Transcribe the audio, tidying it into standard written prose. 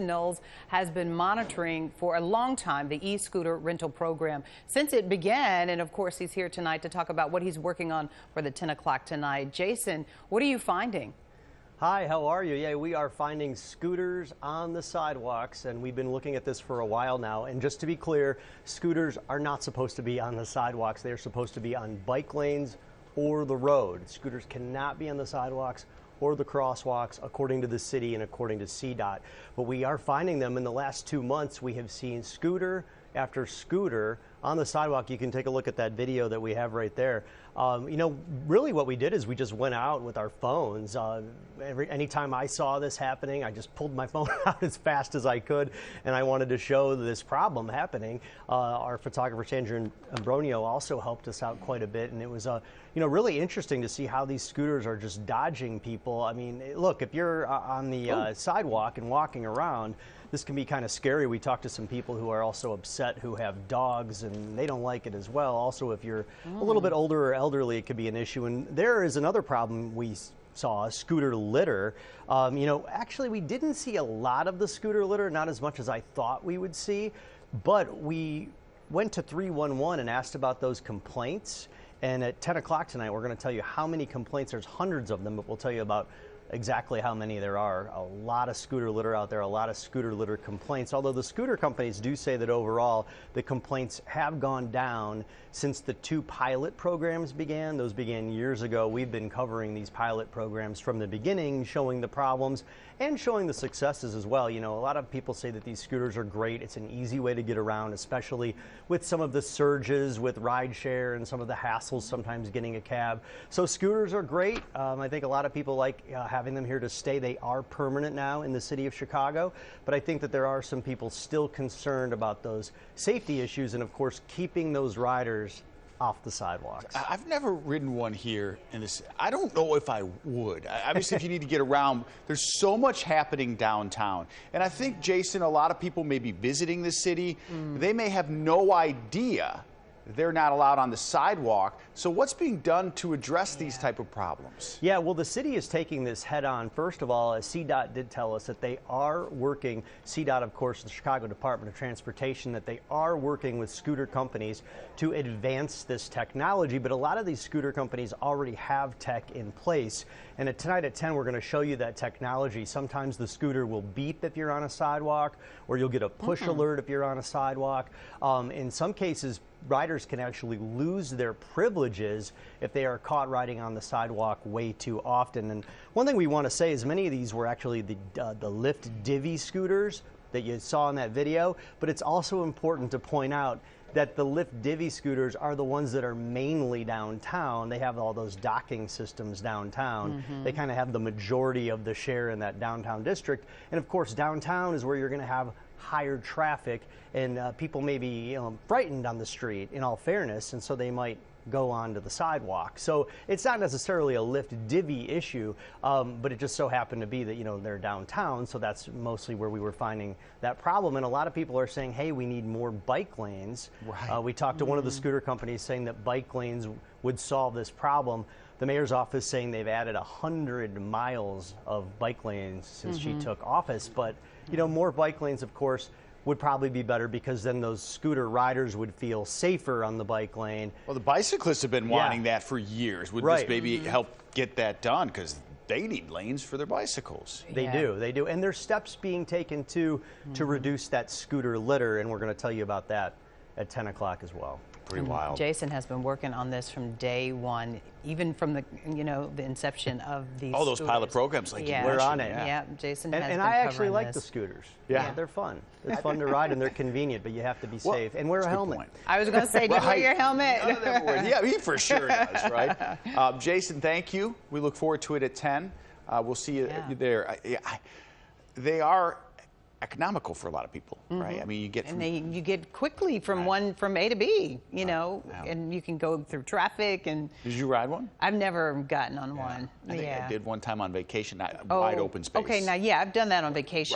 Knowles has been monitoring for a long time the e-scooter rental program since it began. And of course, he's here tonight to talk about what he's working on for the 10 o'clock tonight. Jason, what are you finding? Hi, how are you? Yeah, we are finding scooters on the sidewalks, and we've been looking at this for a while now. And just to be clear, scooters are not supposed to be on the sidewalks. They're supposed to be on bike lanes or the road. Scooters cannot be on the sidewalks or the crosswalks, according to the city and according to CDOT. But we are finding them. In the last 2 months. We have seen scooter after scooter on the sidewalk. You can take a look at that video that we have right there. Really what we did is we just went out with our phones. Anytime I saw this happening, I just pulled my phone out as fast as I could, and I wanted to show this problem happening. Our photographer, Sandra Ambronio, also helped us out quite a bit, and it was really interesting to see how these scooters are just dodging people. I mean, look, if you're on the sidewalk and walking around, this can be kind of scary. We talked to some people who are also upset who have dogs, and they don't like it as well. Also, if you're a little bit older or elderly, it could be an issue. And there is another problem we saw, scooter litter. Actually, we didn't see a lot of the scooter litter, not as much as I thought we would see, but we went to 311 and asked about those complaints. And at 10 o'clock tonight, we're going to tell you how many complaints. There's hundreds of them, but we'll tell you about exactly how many there are. A lot of scooter litter out there, a lot of scooter litter complaints, although the scooter companies do say that overall the complaints have gone down since the 2 pilot programs began. Those began years ago. We've been covering these pilot programs from the beginning, showing the problems and showing the successes as well. A lot of people say that these scooters are great. It's an easy way to get around, especially with some of the surges with rideshare and some of the hassles sometimes getting a cab. So scooters are great. I think a lot of people like having them here to stay. They are permanent now in the city of Chicago, but I think that there are some people still concerned about those safety issues and, of course, keeping those riders off the sidewalks. I've never ridden one here in this. I don't know if I would. Obviously, if you need to get around, there's so much happening downtown. And I think, Jason, a lot of people may be visiting the city. They may have no idea they're not allowed on the sidewalk. So what's being done to address these type of problems? Yeah, well, the city is taking this head on. First of all, as CDOT did tell us that they are working, CDOT, of course, the Chicago Department of Transportation, that they are working with scooter companies to advance this technology. But a lot of these scooter companies already have tech in place. And tonight at 10, we're going to show you that technology. Sometimes the scooter will beep if you're on a sidewalk, or you'll get a push alert if you're on a sidewalk. In some cases, riders can actually lose their privileges if they are caught riding on the sidewalk way too often. And one thing we want to say is many of these were actually the Lyft Divvy scooters that you saw in that video, but it's also important to point out that the Lyft Divvy scooters are the ones that are mainly downtown. They have all those docking systems downtown. They kind of have the majority of the share in that downtown district. And of course, downtown is where you're going to have higher traffic, and people may be frightened on the street, in all fairness, and so they might go onto the sidewalk. So it's not necessarily a Lyft Divvy issue, but it just so happened to be that they're downtown, so that's mostly where we were finding that problem. And a lot of people are saying, hey, we need more bike lanes. Right. We talked to one of the scooter companies saying that bike lanes would solve this problem. The mayor's office saying they've added 100 miles of bike lanes since she took office, but more bike lanes, of course, would probably be better, because then those scooter riders would feel safer on the bike lane. Well, the bicyclists have been wanting that for years. Would this maybe help get that done? Because they need lanes for their bicycles. They do. And there's steps being taken to reduce that scooter litter, and we're going to tell you about that at 10 o'clock as well. Pretty wild. Jason has been working on this from day one, even from the inception of these. All those pilot programs, like you mentioned. We're on it. Yeah, Jason has been and I actually covering like this. the scooters. Yeah, they're fun. It's fun to ride, and they're convenient, but you have to be safe and wear a helmet. I was going to say, do you wear your helmet? Yeah, he for sure does, right? Jason, thank you. We look forward to it at 10. We'll see you there. They are economical for a lot of people, right? I mean, you get quickly from A to B, and you can go through traffic. And did you ride one? I've never gotten on one. I think I did one time on vacation, wide open space. Okay, now I've done that on vacation.